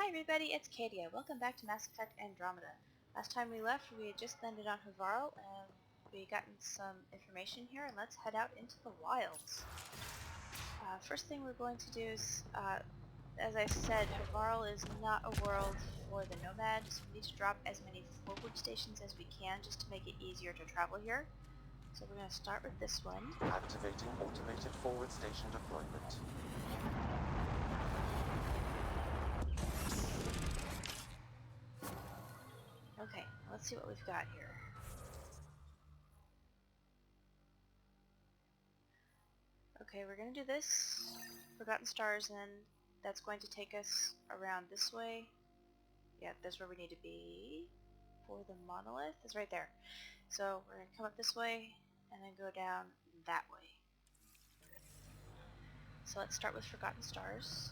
everybody, it's Katie. Welcome back to Mass Effect Andromeda. Last time we left, we had just landed on Havarl, and we gotten some information here, and let's head out into the wilds. First thing we're going to do is, as I said, Havarl is not a world for the Nomad, so we need to drop as many forward stations as we can just to make it easier to travel here. So we're going to start with this one. Activating automated forward station deployment. Okay, let's see what we've got here. Okay, we're going to do this, Forgotten Stars, and that's going to take us around this way. Yeah, that's where we need to be for the monolith. It's right there. So we're going to come up this way and then go down that way. So let's start with Forgotten Stars.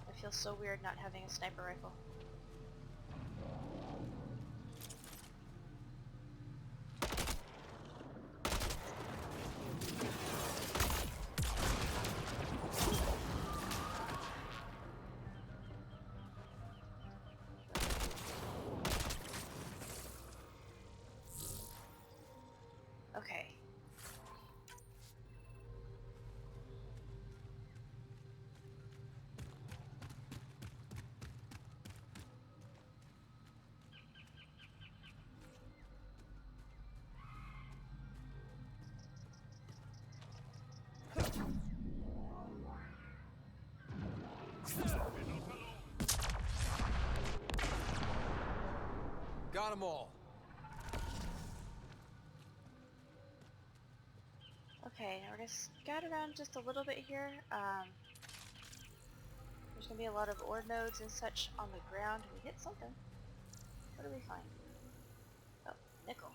It feels so weird not having a sniper rifle. Okay. Got them all. Okay, now we're going to scout around just a little bit here. There's going to be a lot of ore nodes and such on the ground. We hit something. What do we find? Oh, nickel.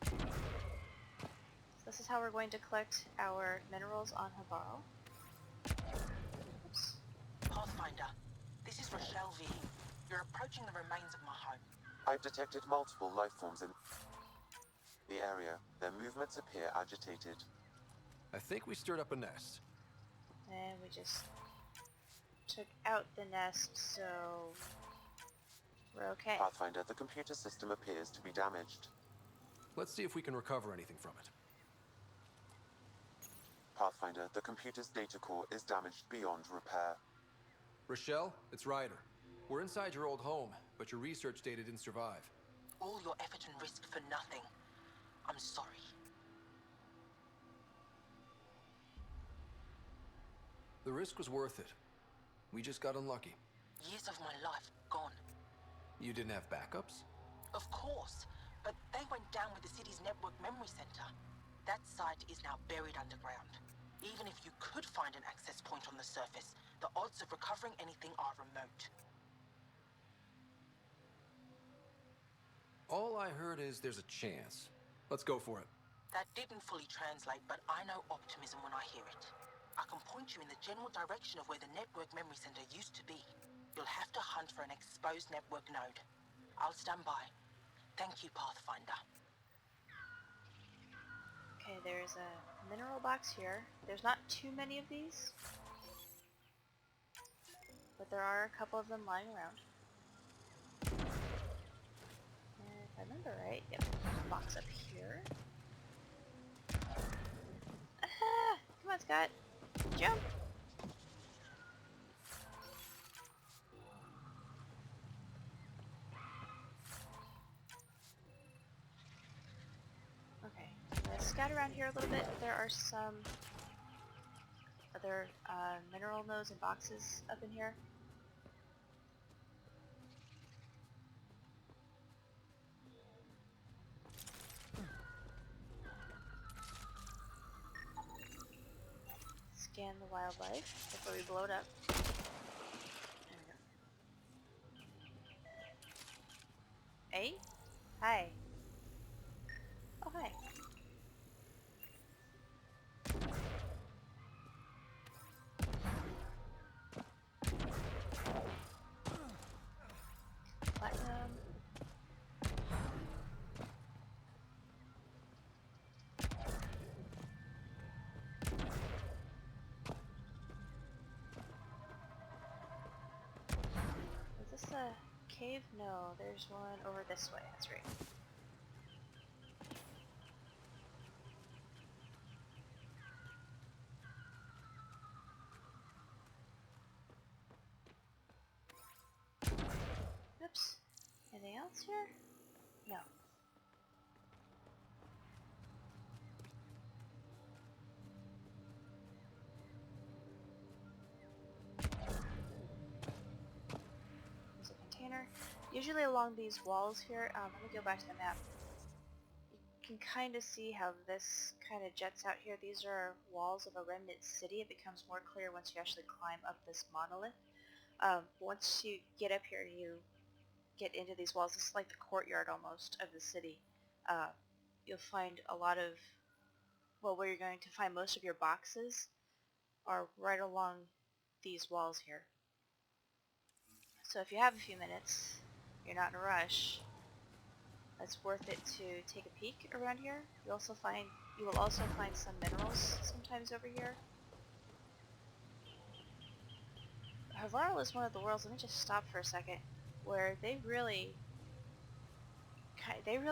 So this is how we're going to collect our minerals on Havarl. Oops. Pathfinder, this is Rochelle V. You're approaching the remains of my home. I've detected multiple life forms in the area. Their movements appear agitated. I think we stirred up a nest. And we just took out the nest, so we're okay. Pathfinder, the computer system appears to be damaged. Let's see if we can recover anything from it. Pathfinder, the computer's data core is damaged beyond repair. Rochelle, it's Ryder. We're inside your old home, but your research data didn't survive. All your effort and risk for nothing. I'm sorry. The risk was worth it. We just got unlucky. Years of my life gone. You didn't have backups? Of course, but they went down with the city's network memory center. That site is now buried underground. Even if you could find an access point on the surface, the odds of recovering anything are remote. All I heard is there's a chance. Let's go for it. That didn't fully translate, but I know optimism when I hear it. I can point you in the general direction of where the network memory center used to be. You'll have to hunt for an exposed network node. I'll stand by. Thank you, Pathfinder. Okay, there's a mineral box here. There's not too many of these, but there are a couple of them lying around. And if I remember right, yep, there's a box up here. Ah! Come on, Scott! Jump! Okay, I'm gonna scout around here a little bit. There are some other mineral nodes and boxes up in here. Scan the wildlife before we blow it up. There we go. Hey? Hi. Oh, hi. Platinum. believe. No, there's one over this way. That's right. Oops. Anything else here? No. There's a container. Usually along these walls here, let me go back to the map. You can kind of see how this kind of jets out here. These are walls of a remnant city. It becomes more clear once you actually climb up this monolith. Once you get up here, you get into these walls. This is like the courtyard almost of the city. You'll find a lot of, well, where you're going to find most of your boxes are right along these walls here. So if you have a few minutes, you're not in a rush, it's worth it to take a peek around here. You will also find some minerals sometimes over here. Havarl is one of the worlds, let me just stop for a second, where they really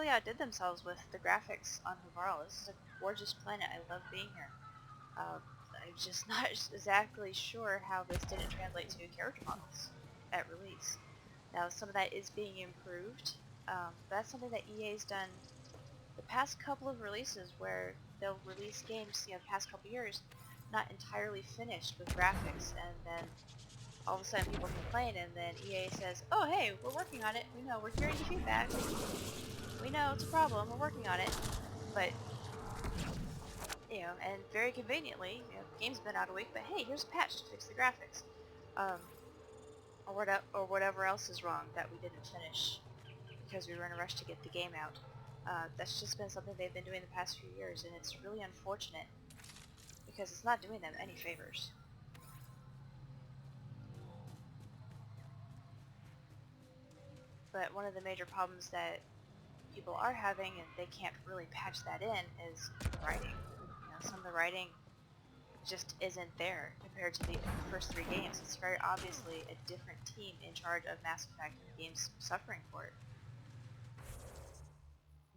outdid themselves with the graphics on Havarl. This is a gorgeous planet. I love being here. I'm just not exactly sure how this didn't translate to character models at release. Now, some of that is being improved. That's something that EA's done the past couple of releases, where they'll release games, the past couple years, not entirely finished with graphics, and then all of a sudden people complain, and then EA says, oh hey, we're working on it, we know, we're hearing the feedback, we know it's a problem, we're working on it, but, and very conveniently, the game's been out a week, but hey, here's a patch to fix the graphics, or whatever else is wrong that we didn't finish, because we were in a rush to get the game out. That's just been something they've been doing the past few years, and it's really unfortunate, because it's not doing them any favors. But one of the major problems that people are having, and they can't really patch that in, is writing. Some of the writing just isn't there compared to the first 3 games. It's very obviously a different team in charge of Mass Effect, and the game's suffering for it.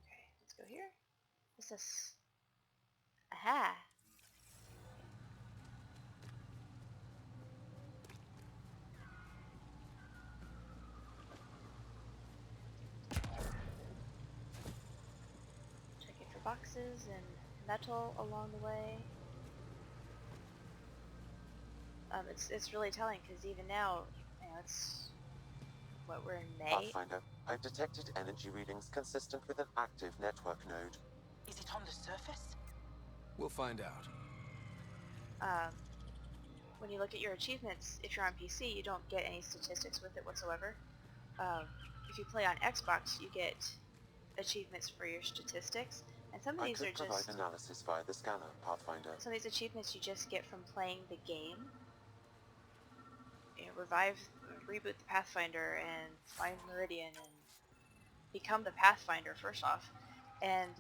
Okay, let's go here. What's this? Aha! Checking for boxes and metal along the way. It's really telling, because even now, it's what, we're in May. Pathfinder, I've detected energy readings consistent with an active network node. Is it on the surface? We'll find out. When you look at your achievements, if you're on PC, you don't get any statistics with it whatsoever. If you play on Xbox, you get achievements for your statistics, and some of these are I could provide analysis via the scanner, Pathfinder. some of these achievements you just get from playing the game. Reboot the Pathfinder and find Meridian and become the Pathfinder first off. And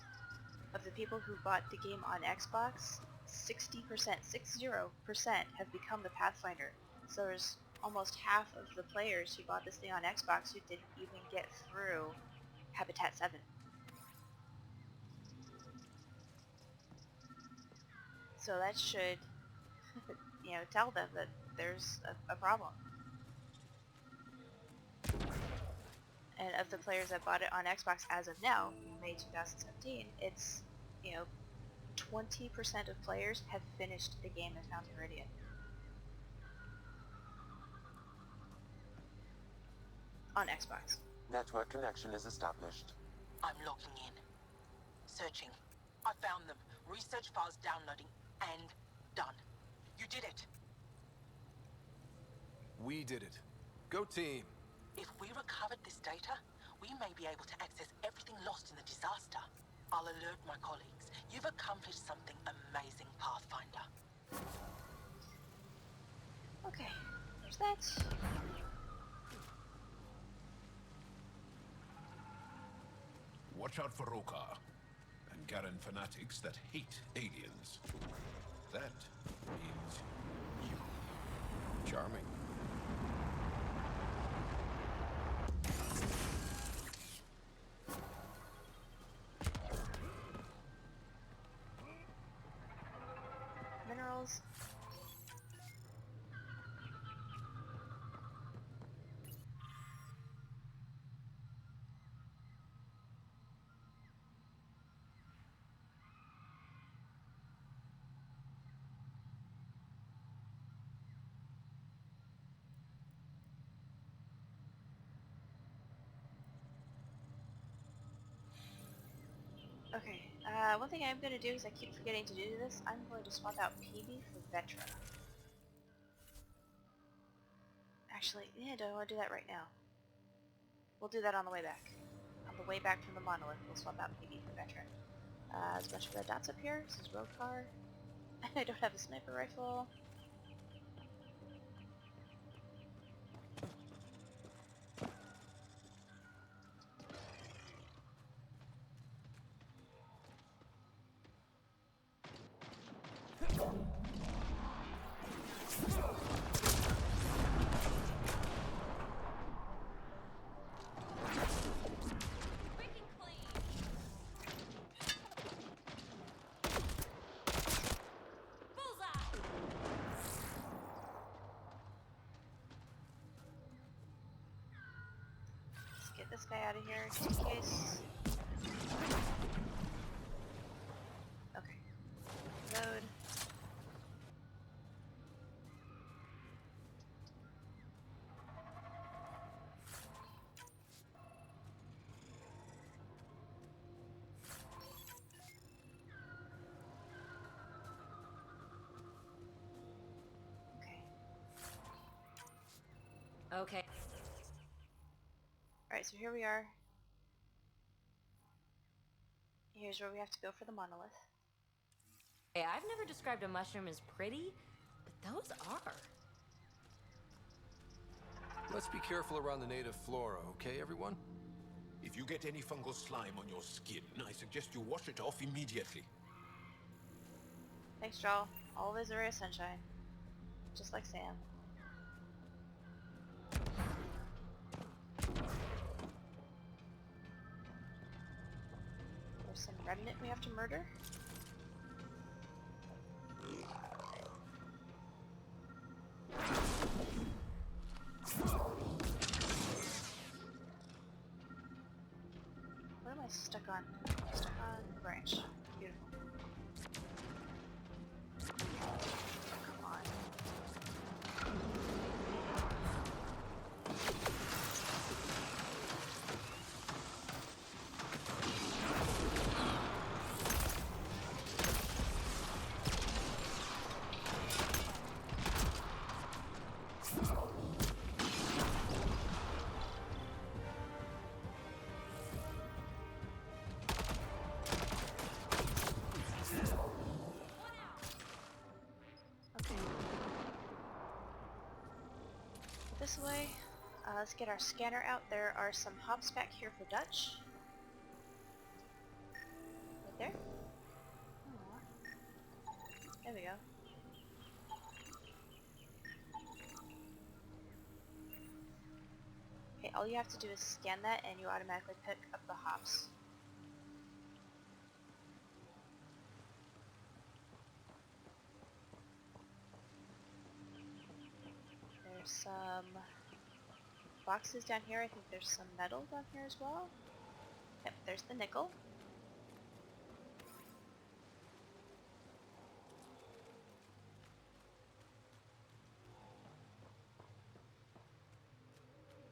of the people who bought the game on Xbox, 60% have become the Pathfinder. So there's almost half of the players who bought this thing on Xbox who didn't even get through Habitat 7. So that should, tell them that there's a problem. And of the players that bought it on Xbox as of now, May 2017, it's, 20% of players have finished the game and found Meridian. On Xbox. Network connection is established. I'm logging in. Searching. I found them. Research files downloading. And done. You did it. We did it. Go team. If we recovered this data, we may be able to access everything lost in the disaster. I'll alert my colleagues. You've accomplished something amazing, Pathfinder. Okay, there's that. Watch out for Rokar and Garen fanatics that hate aliens. That means you. Charming. files. Okay, one thing I'm going to do is I keep forgetting to do this. I'm going to swap out PB for Vetra. Actually, yeah, do I want to do that right now? We'll do that on the way back. On the way back from the monolith, we'll swap out PB for Vetra. There's a bunch of red dots up here. This is road car. I don't have a sniper rifle. Get this guy out of here just in case. Okay. Load. Okay. Okay. Alright, so here we are. Here's where we have to go for the monolith. Hey, I've never described a mushroom as pretty, but those are. Let's be careful around the native flora, okay, everyone? If you get any fungal slime on your skin, I suggest you wash it off immediately. Thanks, Joel. Always a ray of sunshine. Just like Sam. There's some remnant we have to murder. What am I stuck on? I'm stuck on the branch. Beautiful. Come on. This way. Let's get our scanner out. There are some hops back here for Dutch. Right there. Aw. There we go. Okay, all you have to do is scan that and you automatically pick up the hops. There's some boxes down here. I think there's some metal down here as well. Yep, there's the nickel.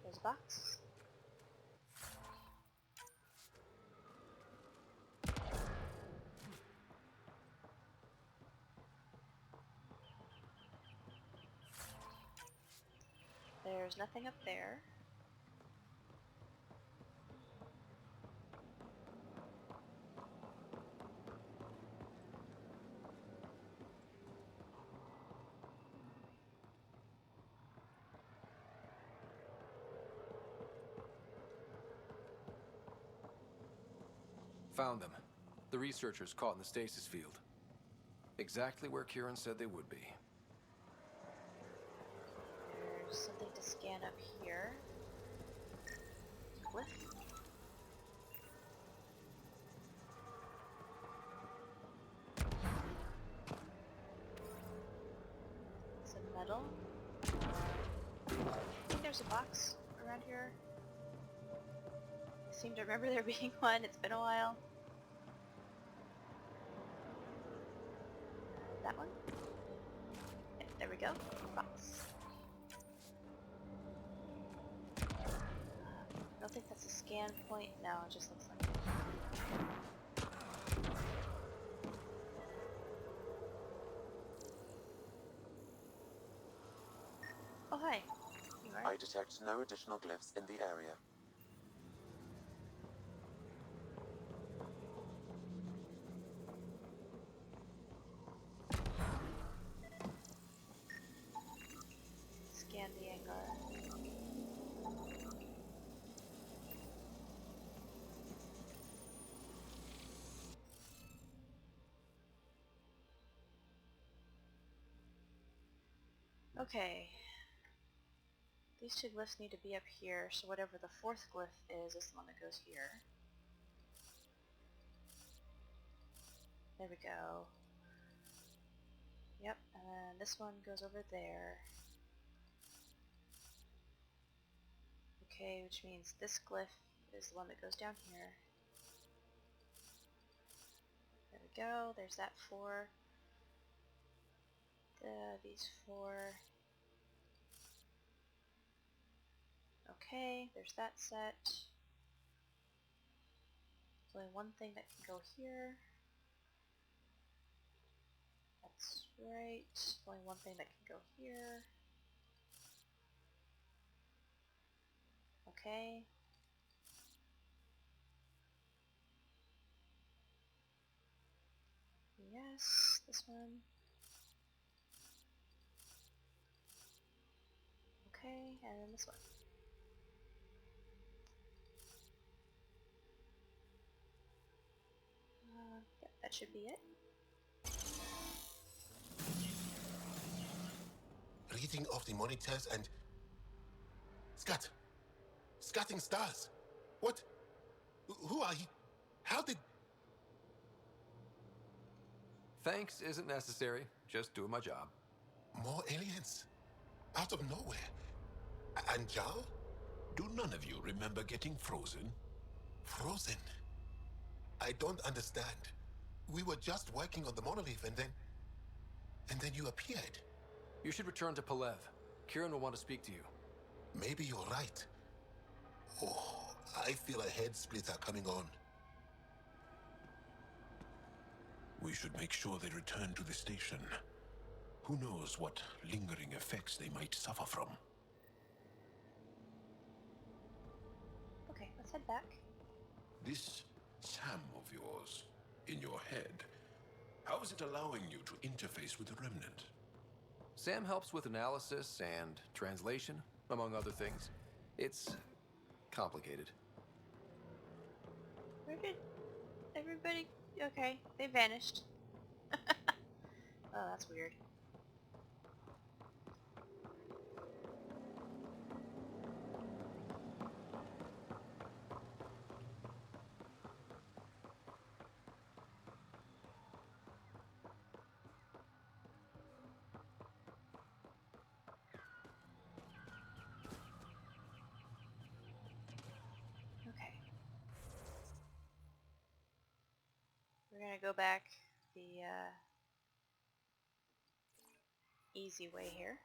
There's a box. There's nothing up there. Found them. The researchers caught in the stasis field. Exactly where Kieran said they would be. There's something to scan up here. Cliff. Metal. I think there's a box around here. I seem to remember there being one. It's been a while. That one? Okay, there we go. Box. I don't think that's a scan point. No, it just looks like it. Oh, hi. You I alright? detect no additional glyphs in the area. Scan the Angar. Okay. These two glyphs need to be up here, so whatever the fourth glyph is the one that goes here. There we go. Yep, and then this one goes over there. Okay, which means this glyph is the one that goes down here. There we go, there's that 4. These 4. Okay, there's that set. There's only one thing that can go here. That's right. There's only one thing that can go here. Okay. Yes, this one. Okay, and then this one. Yep, that should be it. Reading off the monitors and... Scatting stars! What? Who are you? How did... Thanks isn't necessary. Just doing my job. More aliens? Out of nowhere? And Jarl? Do none of you remember getting frozen? Frozen? I don't understand. We were just working on the monolith and then... And then you appeared. You should return to Palev. Kieran will want to speak to you. Maybe you're right. Oh, I feel a head splitter coming on. We should make sure they return to the station. Who knows what lingering effects they might suffer from. Okay, let's head back. This Sam of yours, in your head, how is it allowing you to interface with the Remnant? Sam helps with analysis and translation, among other things. It's complicated. Where did everybody... Okay, they vanished. Oh, that's weird. Okay. We're gonna go back the easy way here.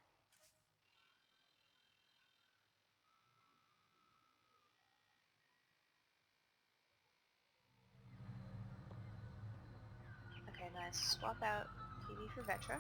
Okay, nice. Swap out PV for Vetra.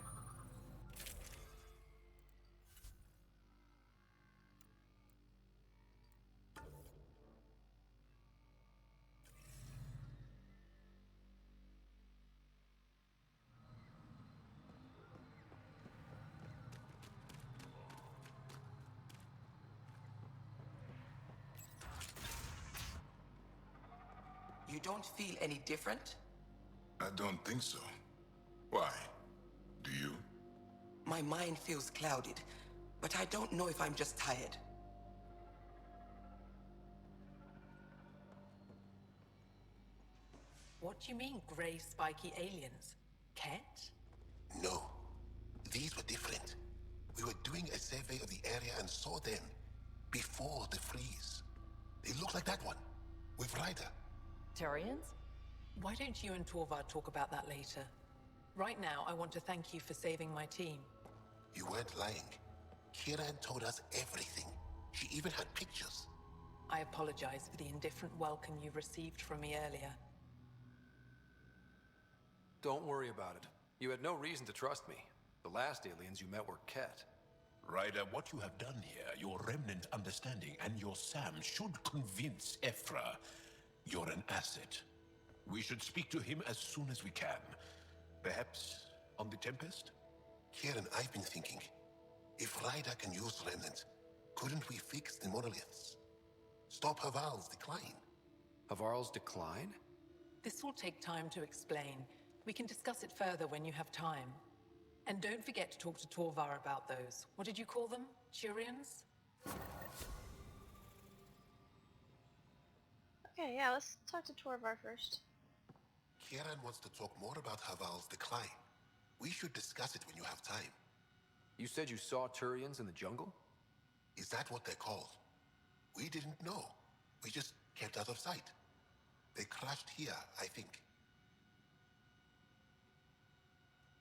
You don't feel any different? I don't think so. Why? Do you? My mind feels clouded, but I don't know if I'm just tired. What do you mean, grey spiky aliens? Ket? No. These were different. We saw them before the freeze. They look like that one, with Ryder. Turians? Why don't you and Torvar talk about that later? Right now, I want to thank you for saving my team. You weren't lying. Kiran told us everything. She even had pictures. I apologize for the indifferent welcome you received from me earlier. Don't worry about it. You had no reason to trust me. The last aliens you met were Ket. Ryder, what you have done here, your remnant understanding and your Sam should convince Ephra you're an asset. We should speak to him as soon as we can. Perhaps on the Tempest? Kiran, I've been thinking. If Ryder can use Remnant, couldn't we fix the monoliths? Stop Havarl's decline? Havarl's decline? This will take time to explain. We can discuss it further when you have time. And don't forget to talk to Torvar about those. What did you call them? Turians? Okay, yeah, let's talk to Torvar first. Kiran wants to talk more about Havarl's decline. We should discuss it when you have time. You said you saw Turians in the jungle? Is that what they're called? We didn't know. We just kept out of sight. They crashed here, I think.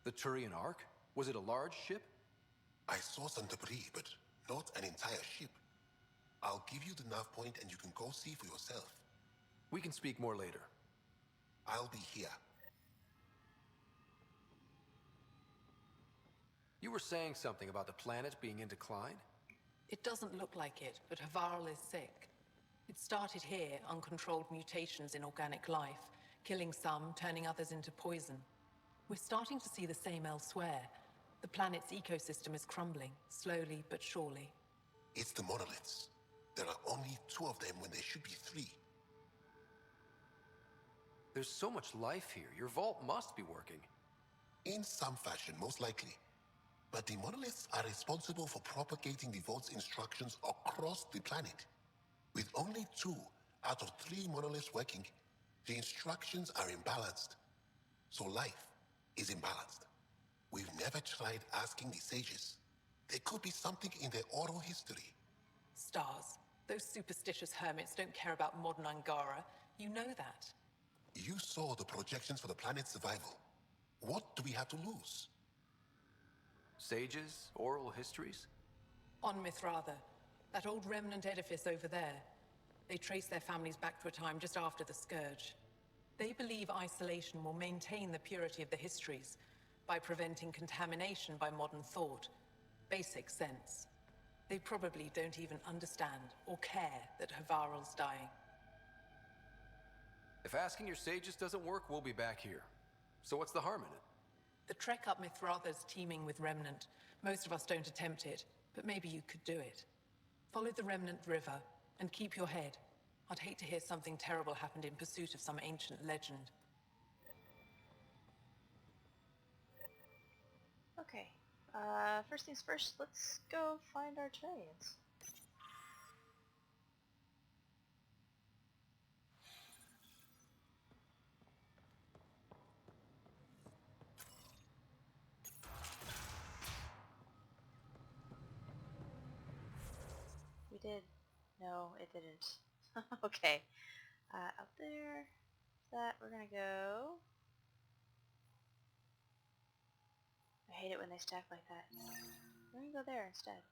The Turian Ark? Was it a large ship? I saw some debris, but not an entire ship. I'll give you the nav point and you can go see for yourself. We can speak more later. I'll be here. You were saying something about the planet being in decline? It doesn't look like it, but Havarl is sick. It started here, uncontrolled mutations in organic life, killing some, turning others into poison. We're starting to see the same elsewhere. The planet's ecosystem is crumbling, slowly but surely. It's the monoliths. There are only 2 of them when there should be 3. There's so much life here. Your vault must be working. In some fashion, most likely. But the monoliths are responsible for propagating the vault's instructions across the planet. With only 2 out of 3 monoliths working, the instructions are imbalanced. So life is imbalanced. We've never tried asking the sages. There could be something in their oral history. Stars. Those superstitious hermits don't care about modern Angara. You know that. You saw the projections for the planet's survival. What do we have to lose? Sages? Oral histories? On Mithratha, that old remnant edifice over there. They trace their families back to a time just after the Scourge. They believe isolation will maintain the purity of the histories by preventing contamination by modern thought. Basic sense. They probably don't even understand or care that Havarl's dying. If asking your sages doesn't work, we'll be back here. So what's the harm in it? The trek up Mithratha's teeming with Remnant. Most of us don't attempt it, but maybe you could do it. Follow the Remnant River, and keep your head. I'd hate to hear something terrible happened in pursuit of some ancient legend. Okay, first things first, let's go find our Turians. We did. No, it didn't. Okay. Out there. That we're gonna go. I hate it when they stack like that. We're gonna go there instead.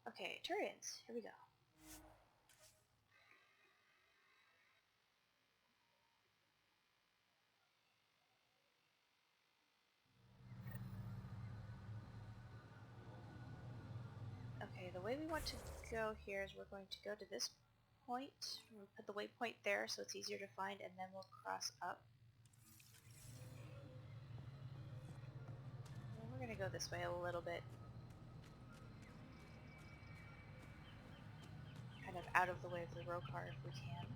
Okay, Turians. Here we go. Okay, the way we want to go here is we're going to go to this point. We'll put the waypoint there so it's easier to find, and then we'll cross up. And we're going to go this way a little bit. Kind of out of the way of the Rokar if we can.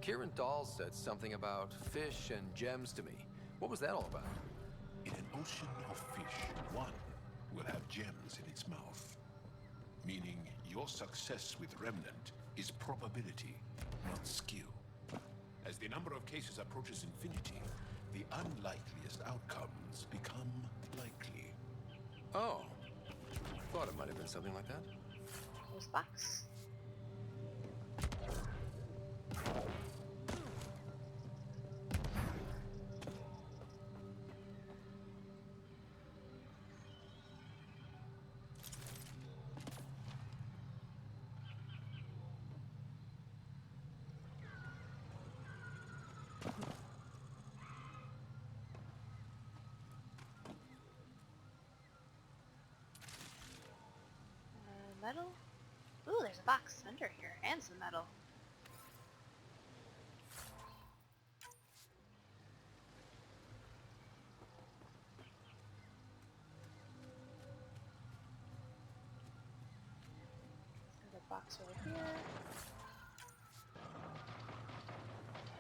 Kieran Dahl said something about fish and gems to me. What was that all about? In an ocean of fish, one will have gems in its mouth. Meaning your success with Remnant is probability, not skill. As the number of cases approaches infinity, the unlikeliest outcomes become likely. Oh. Thought it might have been something like that. There's box. Metal? Ooh, there's a box under here, and some metal. There's a box over here.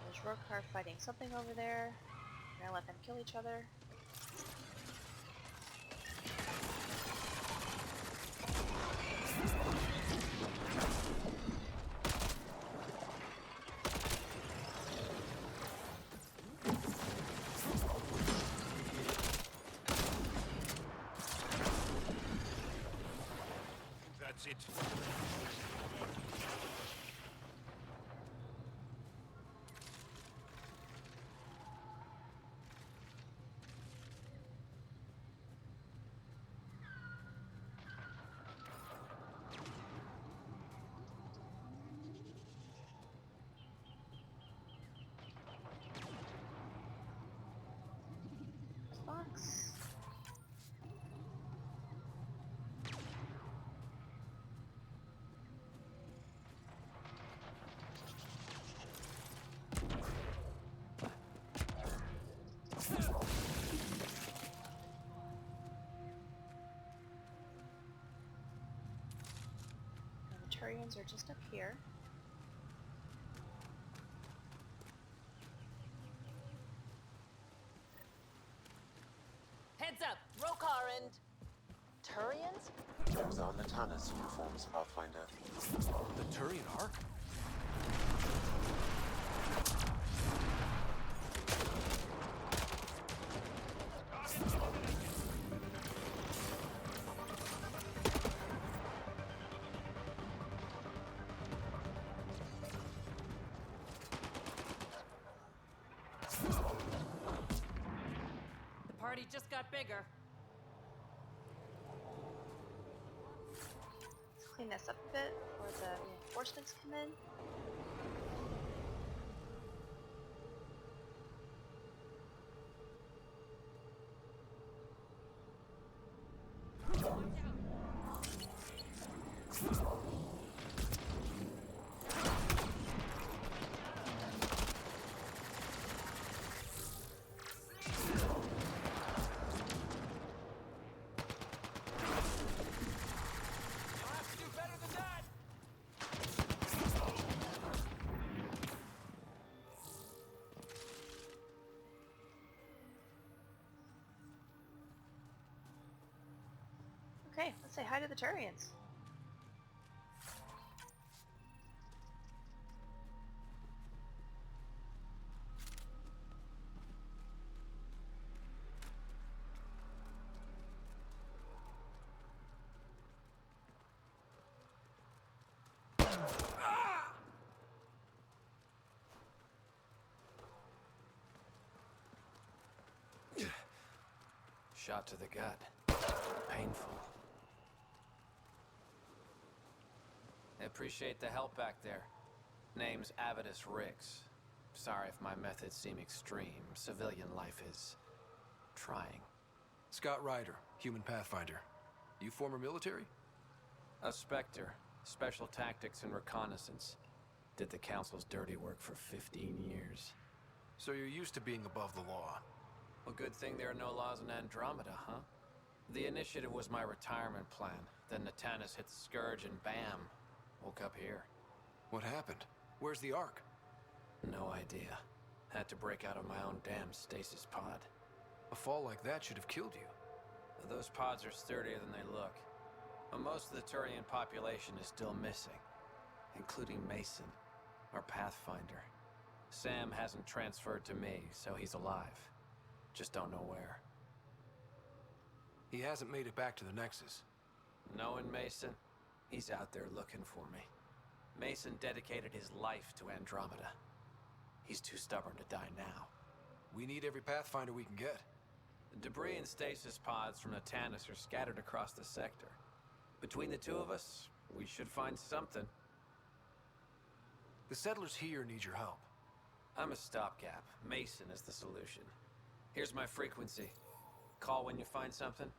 There's Rokar fighting something over there. I'm gonna let them kill each other. That's it. Box. And the Turians are just up here. Heads up, Rokar and... Turians? Those are Natana's uniforms, Pathfinder. The Turian Ark? The party just got bigger. Let's clean this up a bit before the reinforcements come in. Okay, let's say hi to the Turians. Shot to the gut. Painful. I appreciate the help back there. Name's Avidus Rix. Sorry if my methods seem extreme. Civilian life is... trying. Scott Ryder, human pathfinder. You former military? A Spectre. Special tactics and reconnaissance. Did the Council's dirty work for 15 years. So you're used to being above the law. Well, good thing there are no laws in Andromeda, huh? The initiative was my retirement plan. Then Natanus hit the Scourge and bam! Woke up here. What happened? Where's the Ark? No idea. Had to break out of my own damn stasis pod. A fall like that should have killed you. Those pods are sturdier than they look. But most of the Turian population is still missing. Including Mason, our Pathfinder. Sam hasn't transferred to me, so he's alive. Just don't know where. He hasn't made it back to the Nexus. Knowing Mason, he's out there looking for me. Mason dedicated his life to Andromeda. He's too stubborn to die now. We need every Pathfinder we can get. Debris and stasis pods from Natanus are scattered across the sector. Between the two of us, we should find something. The settlers here need your help. I'm a stopgap. Mason is the solution. Here's my frequency. Call when you find something.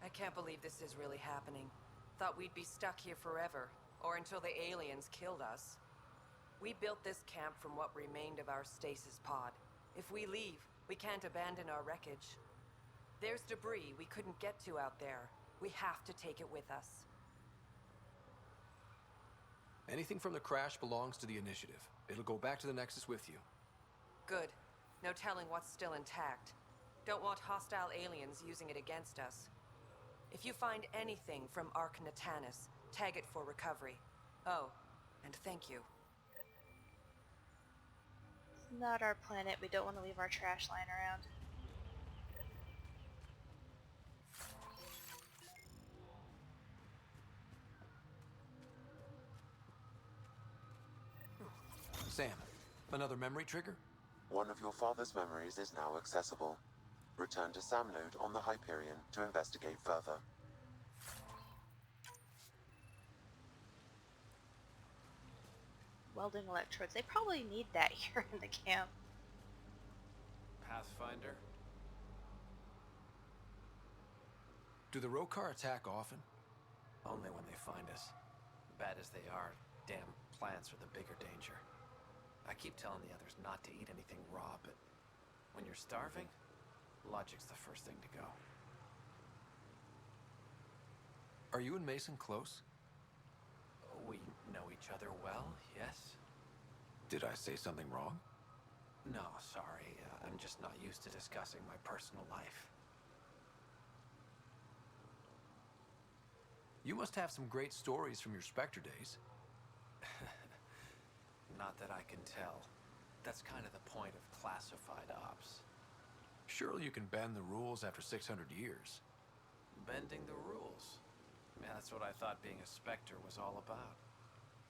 I can't believe this is really happening. Thought we'd be stuck here forever, or until the aliens killed us. We built this camp from what remained of our stasis pod. If we leave, we can't abandon our wreckage. There's debris we couldn't get to out there. We have to take it with us. Anything from the crash belongs to the Initiative. It'll go back to the Nexus with you. Good. No telling what's still intact. Don't want hostile aliens using it against us. If you find anything from Ark Natanus, tag it for recovery. Oh, and thank you. It's not our planet. We don't want to leave our trash lying around. Sam, another memory trigger? One of your father's memories is now accessible. Return to Sam node on the Hyperion to investigate further. Welding electrodes. They probably need that here in the camp. Pathfinder? Do the Rokar attack often? Only when they find us. Bad as they are, damn plants are the bigger danger. I keep telling the others not to eat anything raw, but when you're starving, logic's the first thing to go. Are you and Mason close? We know each other well, yes? Did I say something wrong? No, sorry. I'm just not used to discussing my personal life. You must have some great stories from your Spectre days. Not that I can tell. That's kind of the point of classified ops. Surely you can bend the rules after 600 years. Bending the rules. Man, that's what I thought being a Spectre was all about.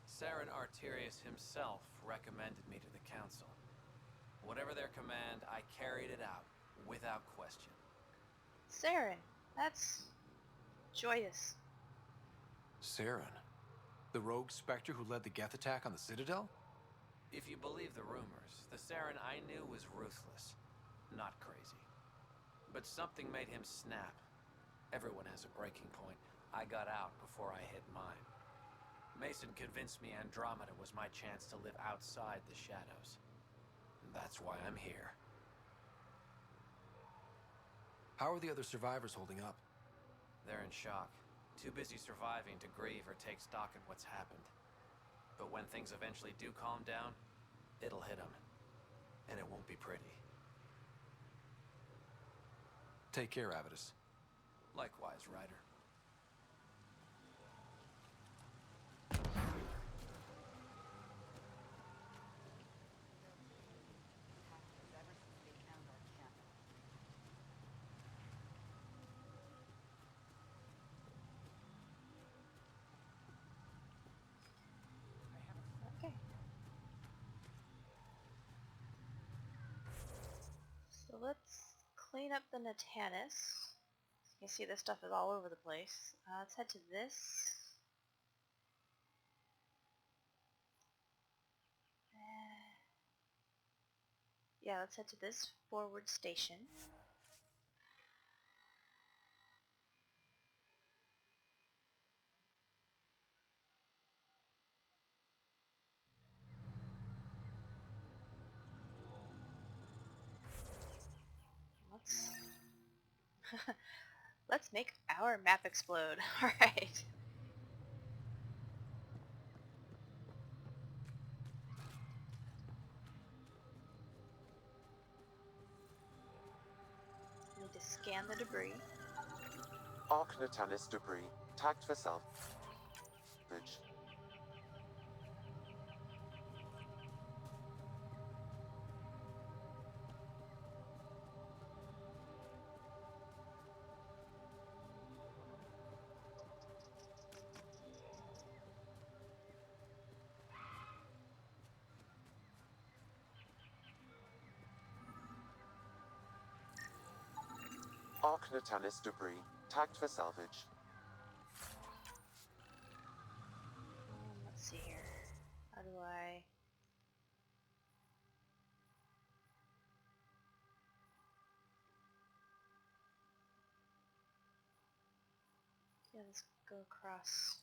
Saren Arterius himself recommended me to the Council. Whatever their command, I carried it out, without question. Saren, that's joyous. Saren, the rogue Spectre who led the Geth attack on the Citadel? If you believe the rumors, the Saren I knew was ruthless, not crazy. But something made him snap. Everyone has a breaking point. I got out before I hit mine. Mason convinced me Andromeda was my chance to live outside the shadows. That's why I'm here. How are the other survivors holding up? They're in shock. Too busy surviving to grieve or take stock in what's happened. But when things eventually do calm down, it'll hit them. And it won't be pretty. Take care, Avidus. Likewise, Ryder. Okay. So let's clean up the Natanus. You can see this stuff is all over the place. Let's head to this. Yeah, let's head to this forward station. Let's make our map explode. Alright. Need to scan the debris. Ark Natalis debris, tagged for salvage. Ark Natalis debris, tagged for salvage. Let's see here. How do I... Yeah, let's go across.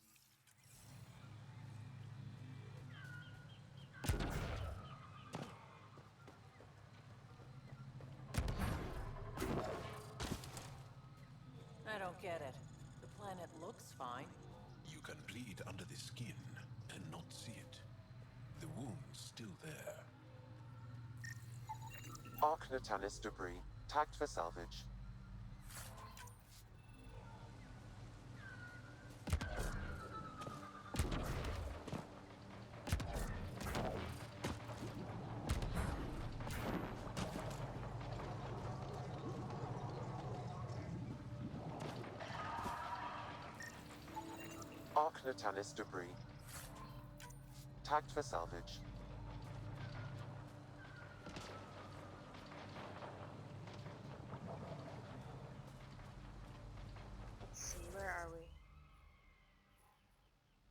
I don't get it. The planet looks fine. You can bleed under the skin and not see it. The wound's still there. Ark Natalis debris, tagged for salvage. Ark Natalis debris, tagged for salvage. Let's see, where are we?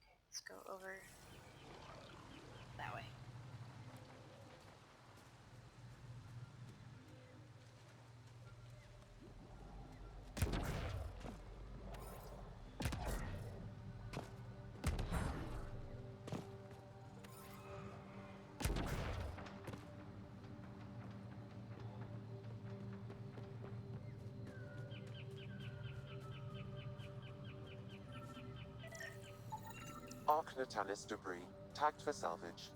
Okay, let's go over that way. Ark Natalis debris, tagged for salvage.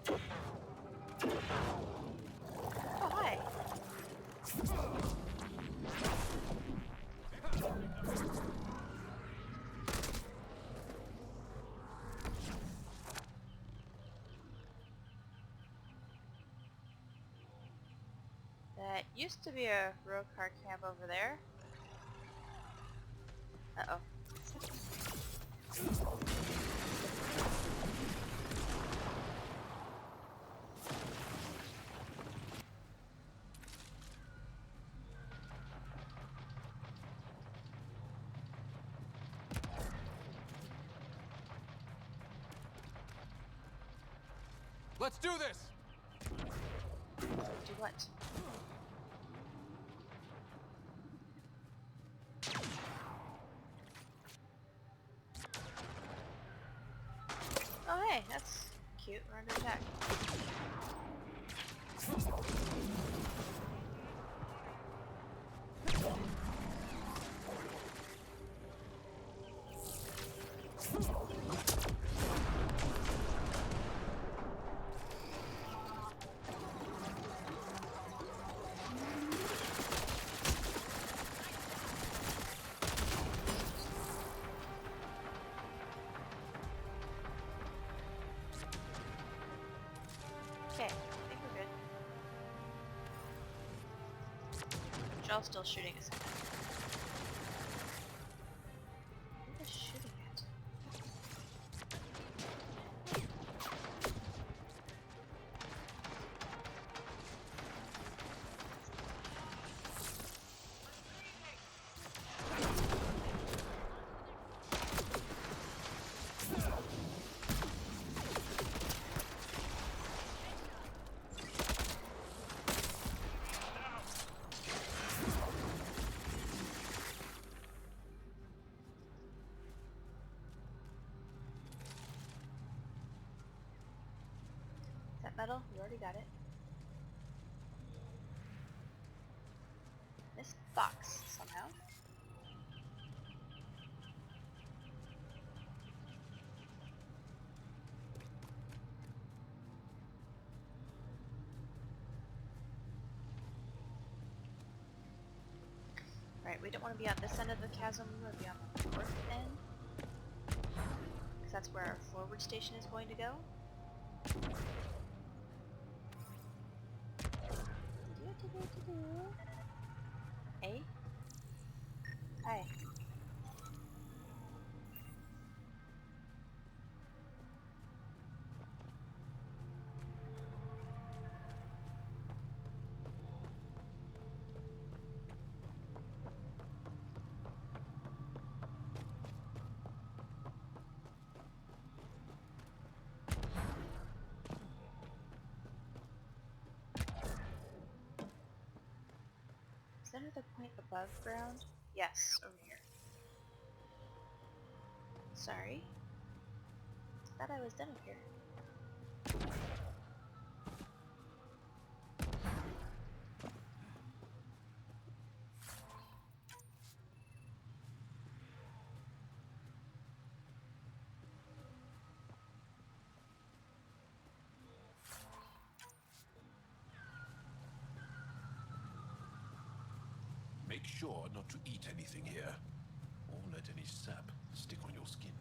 Oh, hi! That used to be a road car camp over there. Uh-oh. Let's do this! Do what? Oh hey, that's cute. We're under attack. Okay, I think we're good. Y'all still shooting us. What is shooting at? metal. You already got it. This box, somehow. Right, we don't want to be on this end of the chasm, we want to be on the north end. Because that's where our forward station is going to go. A? Hi. Is that another point above ground? Yes, over here. Sorry. Thought I was done up here. Make sure not to eat anything here, or let any sap stick on your skin.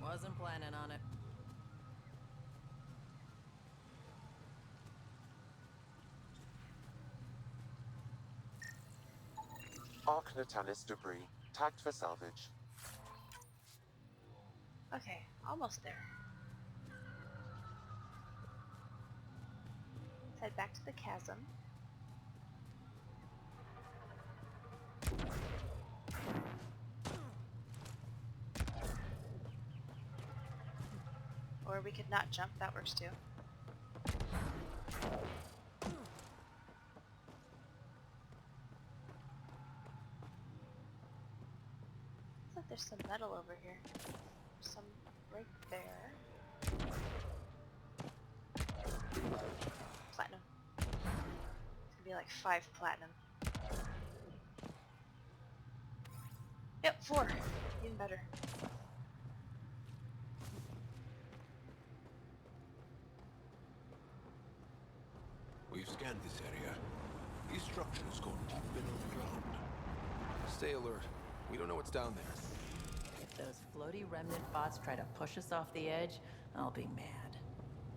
Wasn't planning on it. Ark Natalis debris, tagged for salvage. Okay, almost there. Let's head back to the chasm. Or we could not jump, that works too. Looks like there's some metal over here. There's some right there. Platinum. It's gonna be like 5 platinum. Yep, 4. Even better. We've scanned this area. These structures go deep below the ground. Stay alert. We don't know what's down there. If those floaty remnant bots try to push us off the edge, I'll be mad.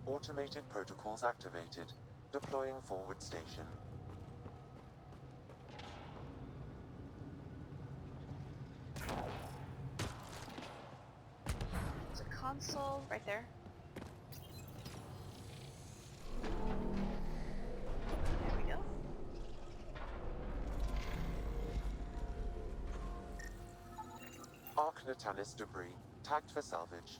Automated protocols activated. Deploying forward station. There's a console right there. There we go. Ark Natalis debris, tagged for salvage.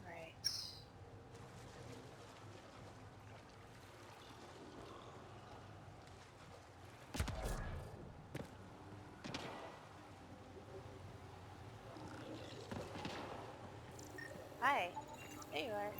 Alright. Hi. There you are.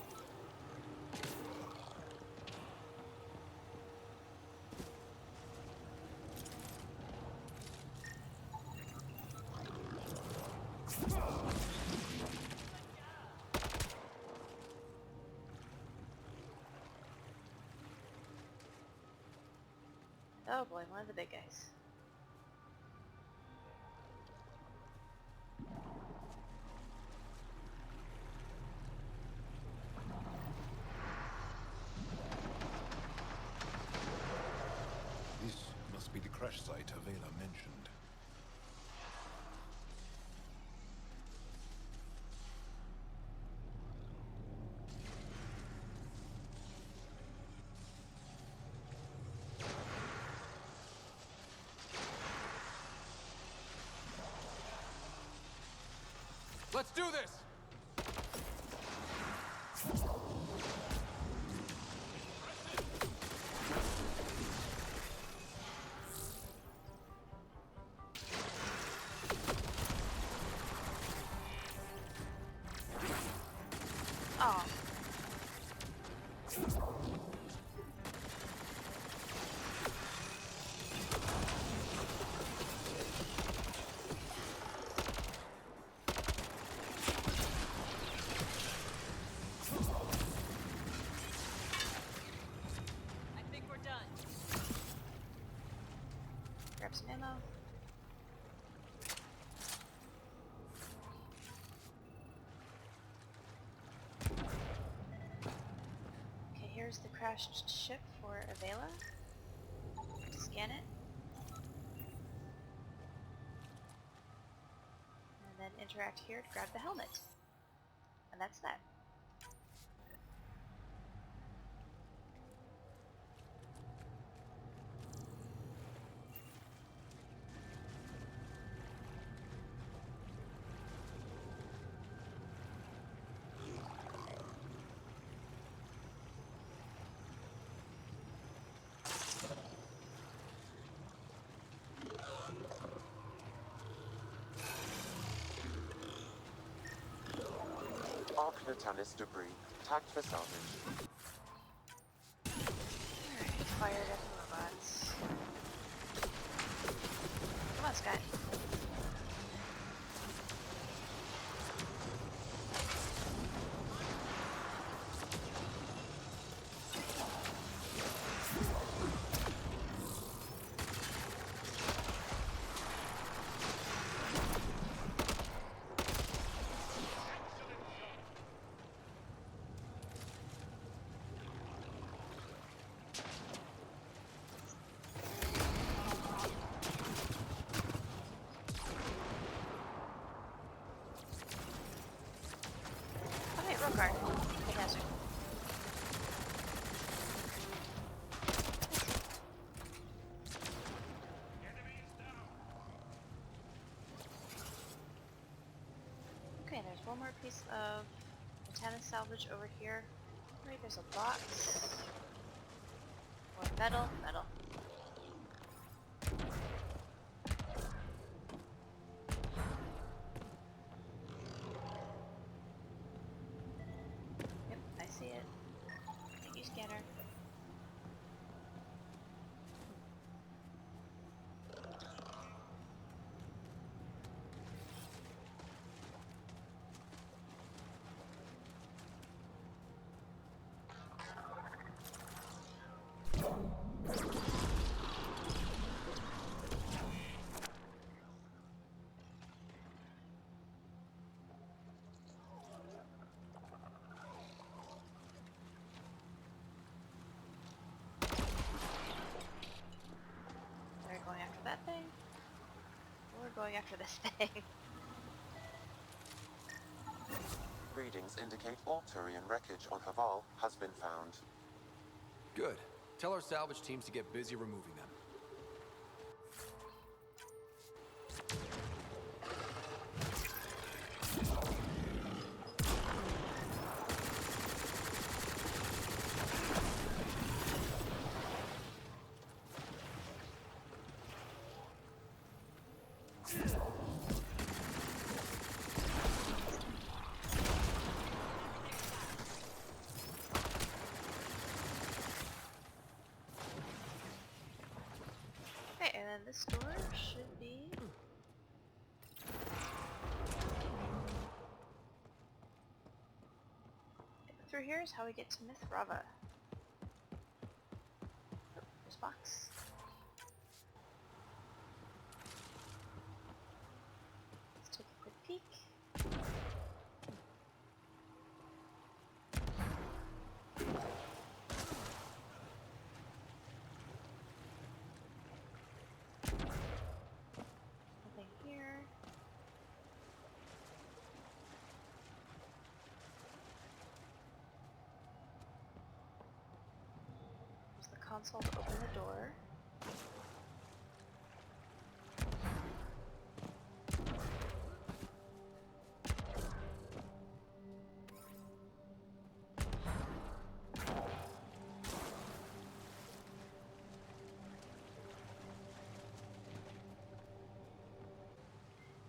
Oh boy, one of the big guys. This must be the crash site Havarl mentioned. Let's do this! Oh. I think we're done. Grab some ammo. Okay, here's the crashed ship for Avela. Scan it. And then interact here to grab the helmet. And that's that. Ark Natanus debris, tagged for salvage. Alright, fired at the robots. Come on, Sky. Okay, roll card. Fantastic. Okay, there's one more piece of Turian Salvage over here. Wait, there's a box. More metal, metal. Yep, I see it. Thank you, scanner. They're going after that thing. We're going after this thing. Readings indicate all Turian wreckage on Havarl has been found. Good. Tell our salvage teams to get busy removing them. Okay, and then this door should be... Through here is how we get to Mithrava. Oh, there's a box. Let's take a quick peek. Nothing here. There's the console to open the door.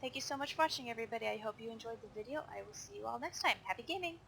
Thank you so much for watching, everybody. I hope you enjoyed the video. I will see you all next time. Happy gaming!